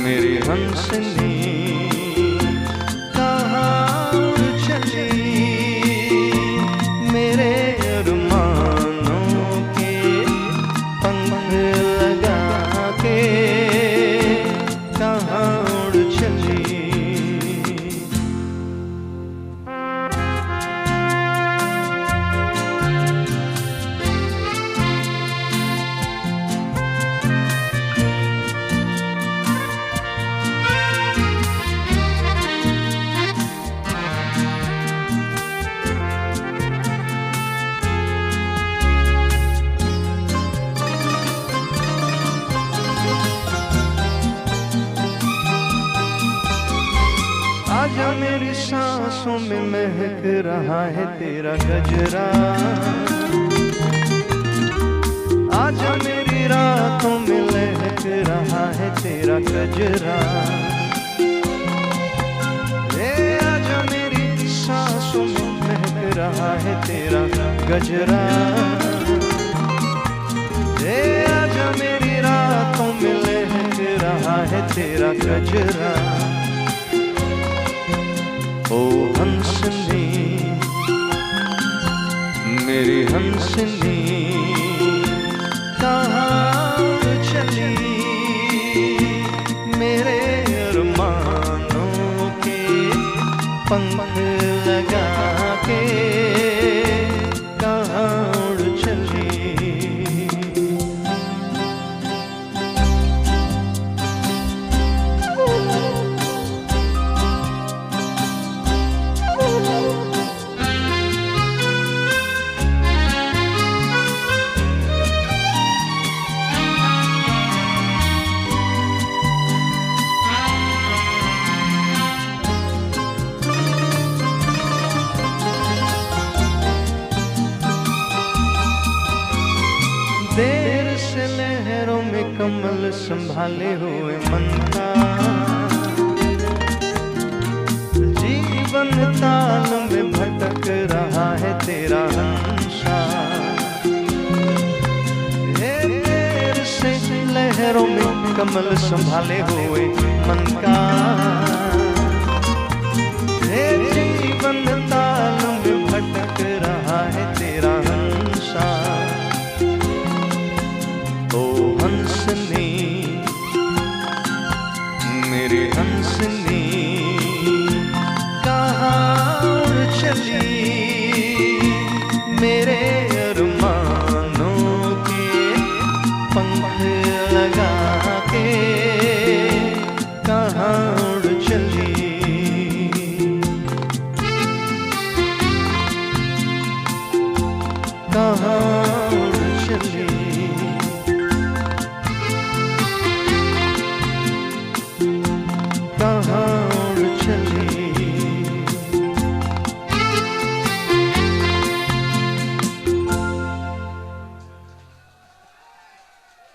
मेरी हंसनी कहाँ उड़ चली, मेरे अरमानों के पंख लगा के कहाँ उड़ चली। आजा मेरी सांसों में महक रहा है तेरा गजरा, आजा मेरी रातों में लहक रहा है तेरा गजरा। आजा मेरी सांसों में महक रहा है तेरा गजरा, आजा मेरी रातों में लहक रहा है तेरा गजरा। ओ हंसनी मेरी हंसनी कहाँ चली, मेरे अरमानों के पंख लगा के कहाँ उड़ चली। देर से लहरों में कमल संभाले हुए मन का, जीवन ताल में भटक रहा है तेरा हंसा। देर से लहरों में कमल संभाले हुए मन का, जीवन ताल में भटक रहा है तेरा हंसा। हंसनी मेरी हंसनी कहाँ उड़ चली, मेरे अरमानों के पंख लगा के कहाँ उड़ चली। कहाँ उड़ चली।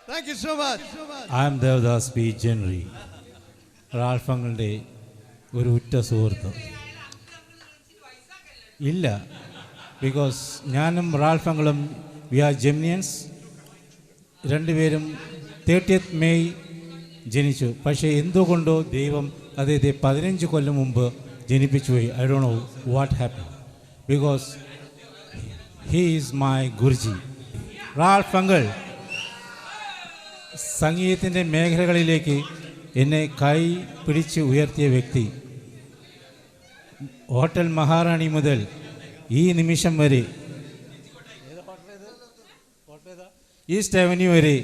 Thank you so much. I am Devdas P. Jenry, Ralph അങ്കിളിൻ്റെ ഒരു ഉറ്റ സുഹൃത്ത്. ഇല്ല, ബിക്കോസ് ഞാനും റാൽഫ് അങ്കിളും വി ആർ ജെമിനിയൻസ്. രണ്ടുപേരും 30th മെയ് ജനിച്ചു. പക്ഷേ എന്തുകൊണ്ടോ ദൈവം അദ്ദേഹത്തെ 15 കൊല്ലം മുമ്പ് ജനിപ്പിച്ചു പോയി. I don't know what happen, because he is my Guruji. Ralph uncle സംഗീതത്തിൻ്റെ മേഖലകളിലേക്ക് എന്നെ കൈ പിടിച്ച് ഉയർത്തിയ വ്യക്തി. ഹോട്ടൽ മഹാറാണി മുതൽ ഈ നിമിഷം വരെ, ഈസ്റ്റ് അവന്യൂ വരെ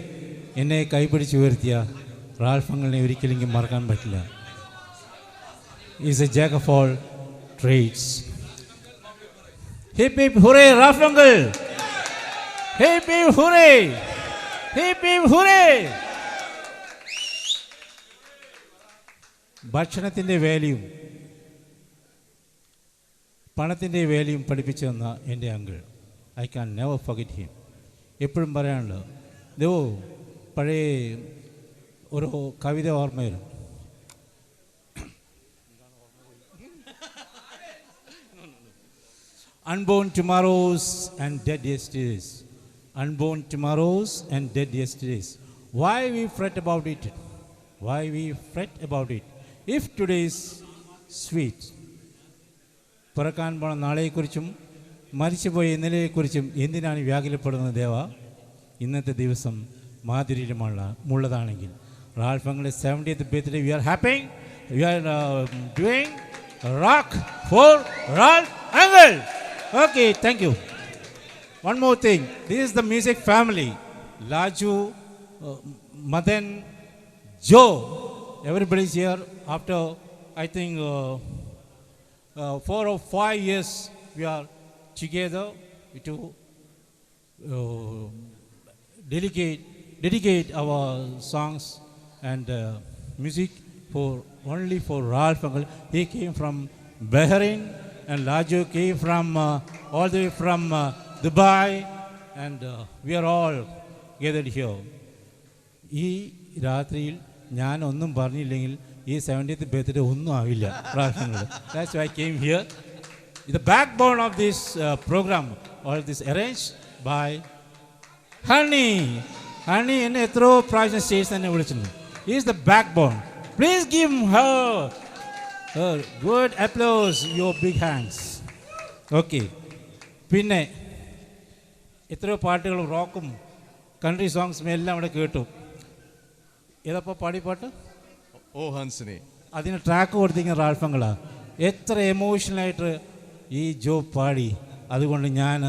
എന്നെ കൈപിടിച്ച് ഉയർത്തിയ റാൽഫ് അങ്കിളിനെ ഒരിക്കലും എനിക്ക് മറക്കാൻ പറ്റില്ല. Is a jack of all trades. Hip hip hooray Ralph uncle, hip hip hooray, hip hip hooray. ഭക്ഷണത്തിൻ്റെ വാല്യൂം പണത്തിൻ്റെ വാല്യൂം പഠിപ്പിച്ചു തന്ന എൻ്റെ uncle, I can never forget him. എപ്പോഴും പറയാനുള്ളത്, ദോ പഴയ ഒരു കവിത ഓർമ്മ വരും. Unborn tomorrows and dead yesterdays. Unborn tomorrows and dead yesterdays. Why we fret about it? Why we fret about it? If today is sweet, പിറക്കാൻ പോണ നാളെക്കുറിച്ചും മരിച്ചുപോയ ഇന്നലെയെക്കുറിച്ചും എന്തിനാണ് വ്യാകുലപ്പെടുന്നത് ദേവ? ഇന്നത്തെ ദിവസം മാധുര്യമുള്ളതാണെങ്കിൽ റാൽഫ് അങ്കിളിന്റെ 70th birthday we are happy. We are doing rock for Ralph Angle. Okay, thank you. One more thing. This is the music family. Laju, Madan, Joe. Everybody is here after I think 4 or 5 years we are together to dedicate our songs and music only for Ralph Uncle. He came from Bahrain and Laju came from all the way from Dubai and we are all gathered here. ഈ രാത്രിയിൽ ഞാൻ ഒന്നും പറഞ്ഞില്ലെങ്കിൽ ഈ 70th birthday ഒന്നും ആവില്ല Ralph uncle. That's why I came here. The backbone of this program, all this arranged by Honey. Honey എന്നെ എത്രയോ പ്രാവശ്യം സ്റ്റേജ് തന്നെ വിളിച്ചിട്ടുണ്ട്. He is the backbone. Please give her good applause, your big hands. Okay. പിന്നെ എത്രയോ പാട്ടുകളും റോക്കും country സോങ്സും എല്ലാം അവിടെ കേട്ടു. ഏതപ്പോൾ പാട്ട്? ഓ ഹൻസിനി. അതിന് ട്രാക്ക് കൊടുത്തിരിക്കുന്ന റാൽഫ് അങ്കിളാ. എത്ര എമോഷണലായിട്ട് ഈ ജോ പാടി. അതുകൊണ്ട് ഞാൻ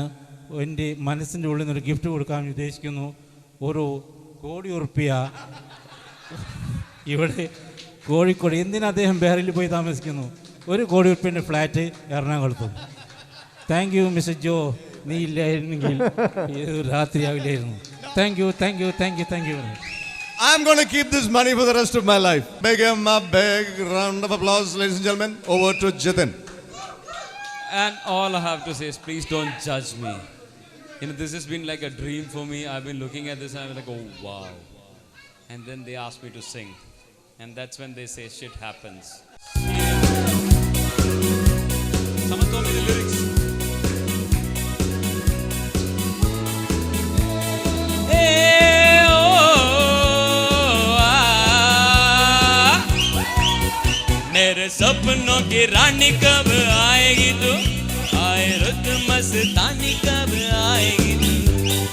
എൻ്റെ മനസ്സിൻ്റെ ഉള്ളിൽ നിന്നൊരു ഗിഫ്റ്റ് കൊടുക്കാൻ ഉദ്ദേശിക്കുന്നു. ഒരു ₹1,00,00,000 ഇവിടെ കോഴിക്കോട്. എന്തിനാ അദ്ദേഹം ബഹ്റിനിൽ പോയി താമസിക്കുന്നു? ₹1,00,00,000 ഫ്ലാറ്റ് എറണാകുളത്തും. Thank you mister Joe. നീ ഇല്ലായിരുന്നെങ്കിൽ ഇത് രാത്രിയാവില്ലായിരുന്നു. Thank you. I'm going to keep this money for the rest of my life. Big him a big round of applause, ladies and gentlemen. Over to Jitin. And all I have to say is please don't judge me. This has been like a dream for me. I've been looking at this and I'm like, oh wow. And then they asked me to sing. And that's when they say shit happens. Someone told me the lyrics. मेरे सपनों की रानी कब आएगी तू? आए रुत मस्तानी कब आएगी तू?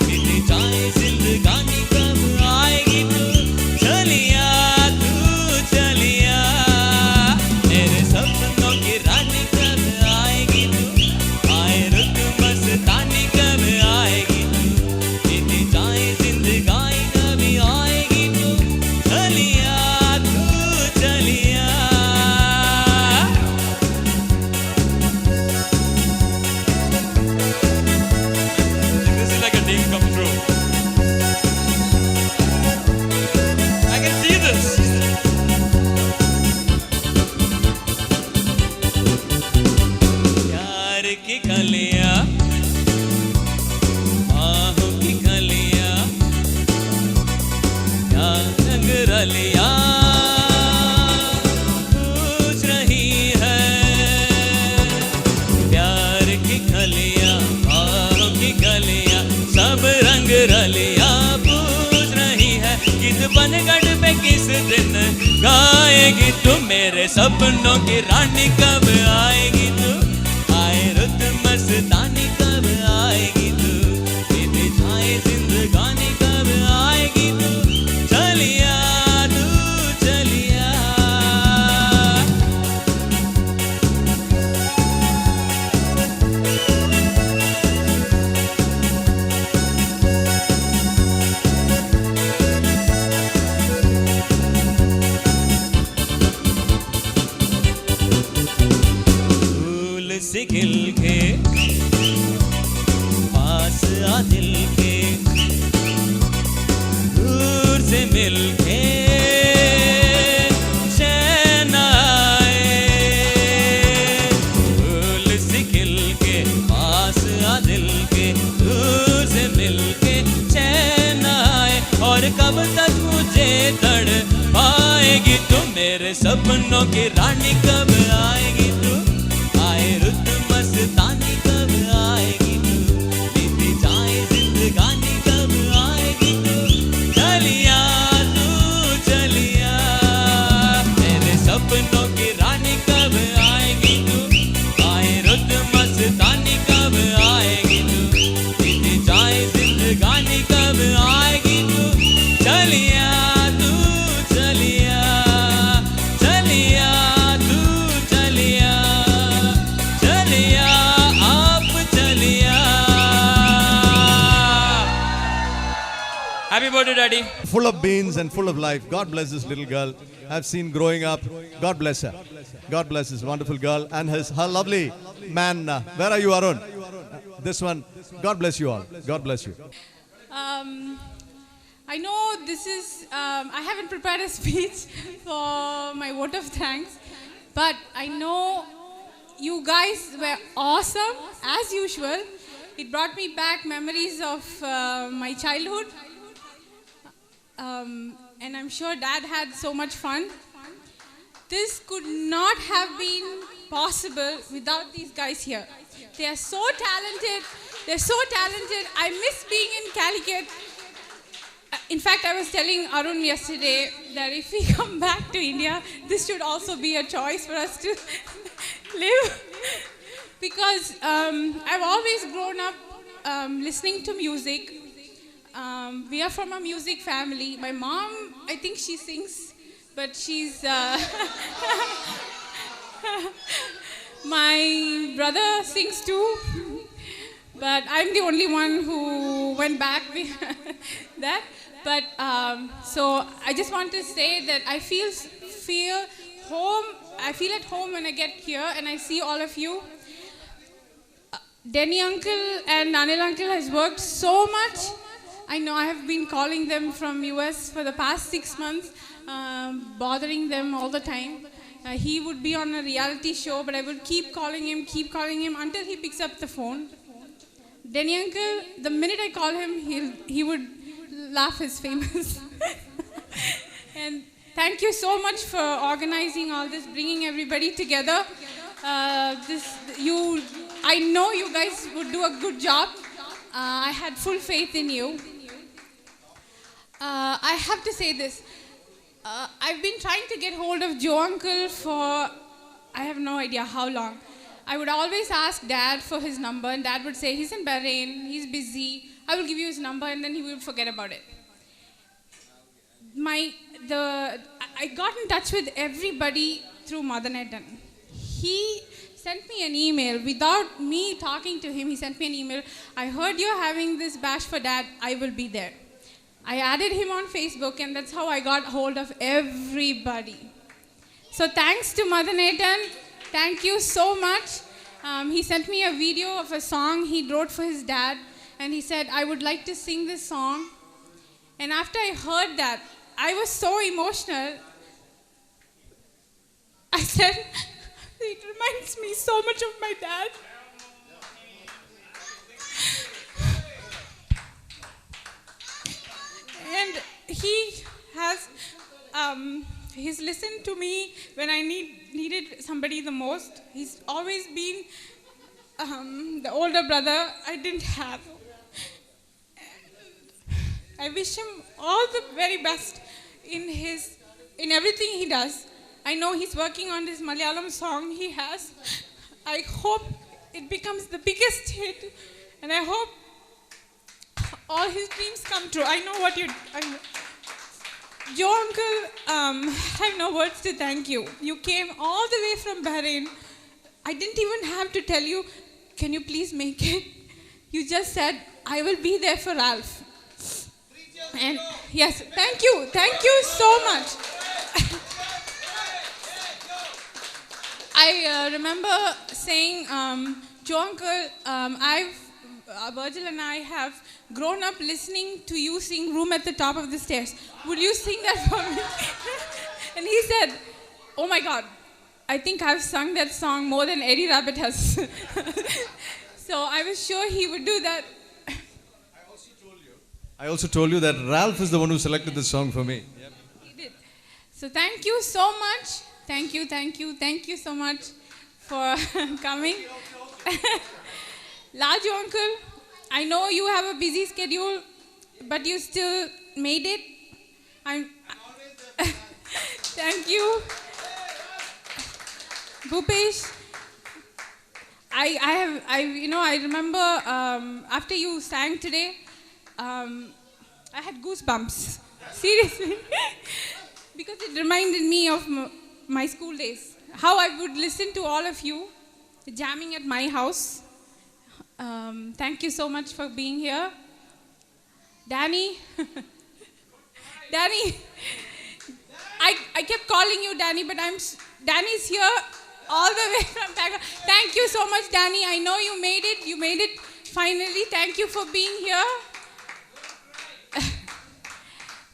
बीती जाए जिंदगानी कब आएगी तू? चलिया तू चलिया. मेरे सपनों की रानी कब आएगी तू? आए रुत मस्तानी कब आएगी तू? बीती जाए जिंदगानी कब आएगी तू? चलिया तू चलिया. बनगढ़ पे किस दिन गाएगी तू? मेरे सपनों की रानी कब आएगी तू? आए रुत मस्तानी कब आएगी तू? बीत जाए जिंदगानी कब आएगी तू? चलिया तू चलिया. से खिल के पास आ दिल के दूर से मिल के चैन आए. फूल से खिल के पास आ दिल के दूर से मिल के चैन आए. और कब तक मुझे तड़ पाएगी तू? मेरे सपनों की रानी कब आएगी तू? आए रुत मस्तानी कब आएगी तू? बीती जाए जिंदगानी कब आएगी तू? चलिया तू चलिया. सपनों की रानी कब आएगी तू, आए रुत मस्तानी कब आएगी तू, बीत जाए जिंदगानी कब आएगी तू, चलिया तू चलिया, चलिया तू चलिया, चलिया आप चलिया। Happy birthday, Daddy. Full of beans and full of life. God bless this little girl. I've seen growing up. God bless her. God bless this wonderful girl and her lovely man. Where are you, Arun? This one. God bless you all. God bless you. I know this is, I haven't prepared a speech for my vote of thanks, but I know you guys were awesome as usual. It brought me back memories of my childhood. And I'm sure Dad had so much fun. This could not have been possible without these guys here. They are so talented. They're so talented. I miss being in Calicut. In fact, I was telling Arun yesterday that if we come back to India, this should also be a choice for us to live. Because I've always grown up listening to music. We are from a music family. My mom, I think she sings, but she's... my brother sings too, but I'm the only one who went back with that. But so I just want to say that I feel home. I feel at home when I get here and I see all of you. Denny uncle and Anil uncle has worked so much. I know I have been calling them from US for the past 6 months, bothering them all the time. He would be on a reality show, but I would keep calling him until he picks up the phone. Denny uncle, the minute I call him, he would laugh his famous. And thank you so much for organizing all this, bringing everybody together. I know you guys would do a good job. I had full faith in you. I have to say this. I've been trying to get hold of Joe uncle for, I have no idea how long. I would always ask Dad for his number, and Dad would say, he's in Bahrain, he's busy. I will give you his number, and then he would forget about it. I got in touch with everybody through Madanatan. He sent me an email without me talking to him. He sent me an email. I heard you're having this bash for Dad. I will be there. I added him on Facebook, and that's how I got hold of everybody. So thanks to Madanatan. Thank you so much. He sent me a video of a song he wrote for his dad, and he said, I would like to sing this song. And after I heard that, I was so emotional. I said, it reminds me so much of my dad. And he has, he's listened to me when I needed somebody the most. He's always been the older brother I didn't have. I wish him all the very best in everything he does. I know he's working on this Malayalam song he has. I hope it becomes the biggest hit, and I hope all his dreams come true. I know what you're... Joe uncle, I have no words to thank you. You came all the way from Bahrain. I didn't even have to tell you, can you please make it? You just said, I will be there for Ralph. And yes, thank you so much. I remember saying, Joe uncle, Virgil and I have grown up listening to you sing Room at the Top of the Stairs. Would you sing that for me? And he said, oh my God, I think I've sung that song more than Eddie Rabbit has. So I was sure he would do that. I also told you that Ralph is the one who selected this song for me. Yep. He did. So thank you so much. Thank you so much for coming. Laju uncle, I know you have a busy schedule, but you still made it. Thank you. Bhupesh, I remember after you sang today, I had goosebumps. Seriously. Because it reminded me of my school days. How I would listen to all of you jamming at my house. Thank you so much for being here. Danny. Danny. I kept calling you Danny, but Danny's here all the way from Bangalore. Thank you so much, Danny. I know you made it. You made it finally. Thank you for being here.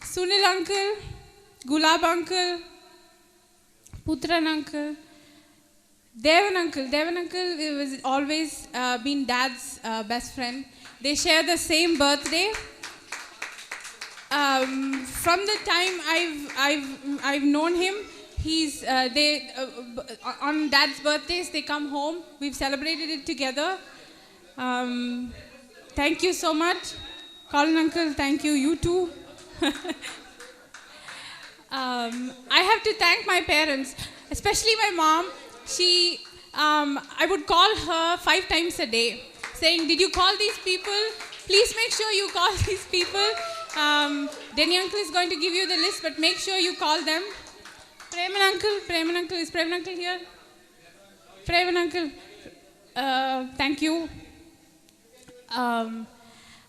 Sunil uncle, Gulab uncle, Putran uncle, Devan uncle. Devan uncle was always been Dad's best friend. They share the same birthday. From the time I've known him, he's on Dad's birthdays they come home. We've celebrated it together. Thank you so much, Colin uncle. Thank you. You too. I have to thank my parents, especially my mom. I would call her 5 times a day, saying, "Did you call these people? Please make sure you call these people. Denny uncle is going to give you the list, but make sure you call them." Preman uncle, is Preman uncle here? Preman uncle, thank you.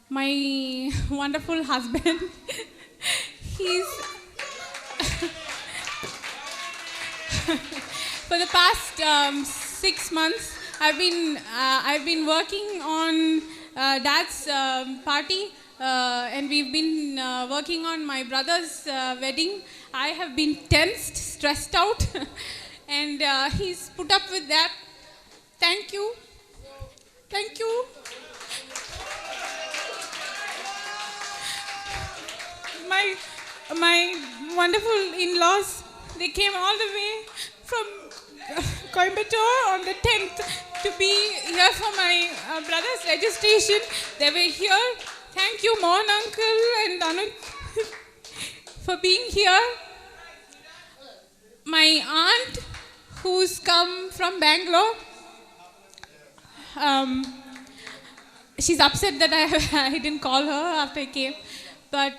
My wonderful husband, he's for the past 6 months, I've been working on Dad's party. And we've been working on my brother's wedding. I have been tensed, stressed out, and he's put up with that. Thank you. Thank you. My wonderful in-laws, they came all the way from Coimbatore on the 10th to be here for my brother's registration. They were here. Thank you, Mohan uncle and Anuj, for being here. My aunt, who's come from Bangalore, she's upset that I didn't call her after I came, but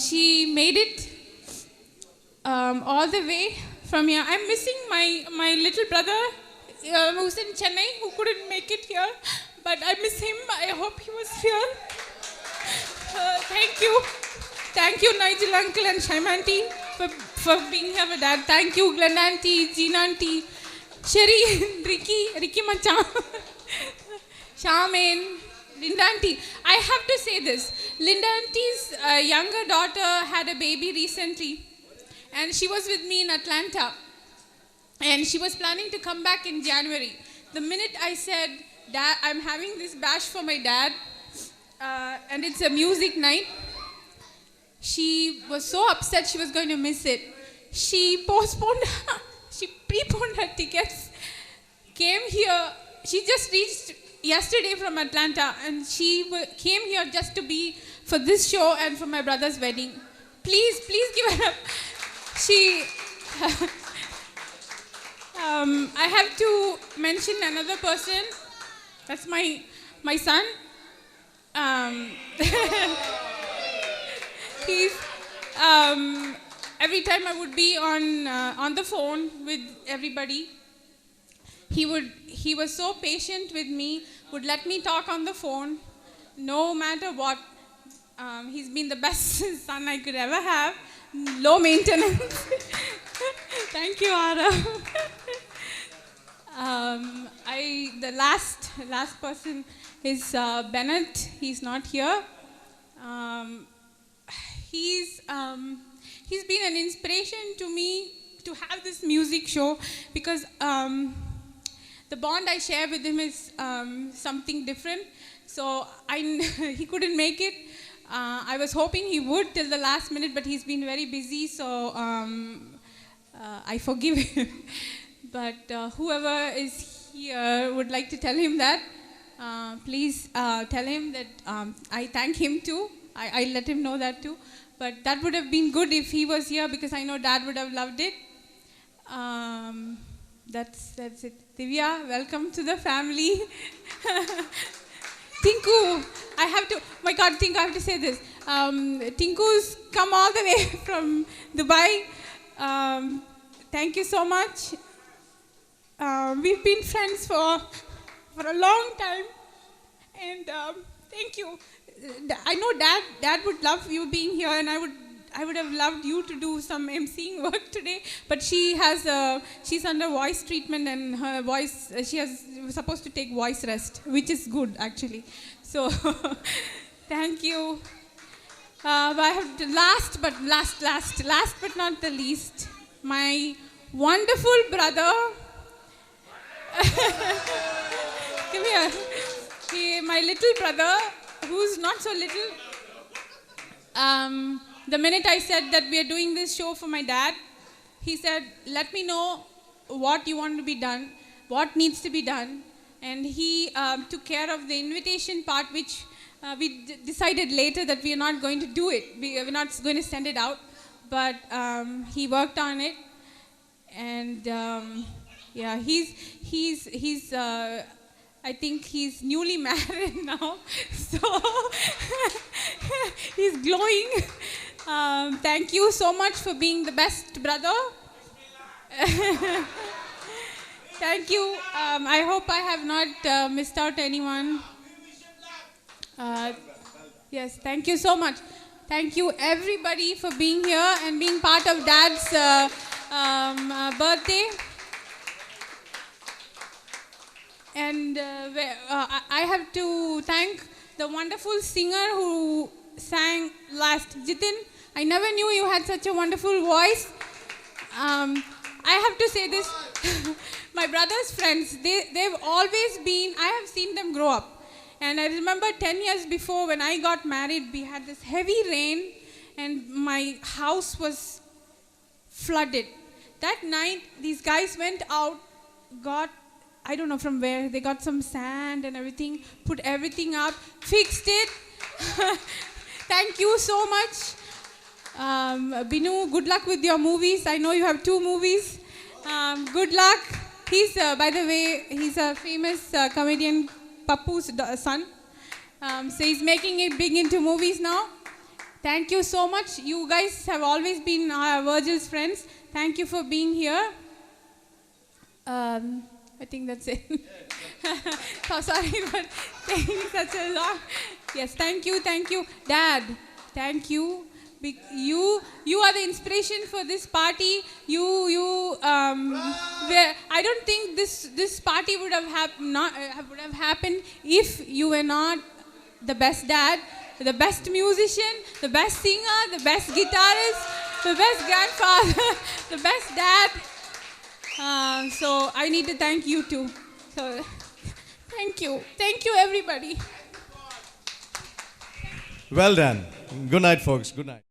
she made it all the way from here. I'm missing my little brother who's in Chennai, who couldn't make it here, but I miss him. I hope he was here. Thank you. Thank you, Nigel uncle and Shaima auntie, for being here with Dad. Thank you, Glenn auntie, Jean auntie, Sherry, Ricky Machan, Charmaine, Linda auntie. I have to say this. Linda auntie's younger daughter had a baby recently, and she was with me in Atlanta. And she was planning to come back in January. The minute I said, "Dad, I'm having this bash for my dad, and it's a music night," she was so upset she was going to miss it. She preponed her tickets, came here. She just reached yesterday from Atlanta, and she came here just to be for this show and for my brother's wedding. Please give her up. I have to mention another person. That's my son. He's every time I would be on the phone with everybody, he was so patient with me, would let me talk on the phone, no matter what. He's been the best son I could ever have. Low maintenance. Thank you, Ara. The last person is Bennett. He's not here. He's been an inspiration to me to have this music show, because the bond I share with him is something different. So he couldn't make it. I was hoping he would till the last minute, but he's been very busy, so I forgive him. But whoever is here would like to tell him that. Please tell him that I thank him too. I let him know that too. But that would have been good if he was here, because I know Dad would have loved it. That's it. Divya, welcome to the family. Tinku, I have to, my God, Tinku, I have to say this. Tinku's come all the way from Dubai. Thank you so much. We've been friends for a long time. And thank you. I know Dad would love you being here, and I would have loved you to do some emceeing work today. But she's under voice treatment, and her voice, she was supposed to take voice rest, which is good actually. So thank you. I have to, last but not the least, my wonderful brother. Come here. My little brother, who's not so little. The minute I said that we are doing this show for my dad, he said, let me know what you want to be done, what needs to be done. And he took care of the invitation part, which we decided later that we are not going to do it. We're not going to send it out. But he worked on it. And yeah, he's I think he's newly married now, so he's glowing. Thank you so much for being the best brother. Thank you. I hope I have not missed out anyone. Yes, thank you so much. Thank you everybody for being here and being part of Dad's birthday. And I have to thank the wonderful singer who sang last, Jitin. I never knew you had such a wonderful voice. I have to say this, my brother's friends, they've always been, I have seen them grow up. And I remember 10 years before when I got married, we had this heavy rain and my house was flooded. That night, these guys went out, got, I don't know from where, they got some sand and everything, put everything up, fixed it. Thank you so much. Binu, good luck with your movies. I know you have 2 movies. Good luck. He's, by the way, he's a famous comedian, Pappu's son. So he's making it big into movies now. Thank you so much. You guys have always been Virgil's friends. Thank you for being here. I think that's it. So sorry for taking such a long. Yes, thank you. Dad, thank you. You are the inspiration for this party. I don't think this party would have happened if you were not the best dad, the best musician, the best singer, the best guitarist, the best grandfather, the best dad. So I need to thank you too. So thank you everybody. Well done. Good night, folks. Good night.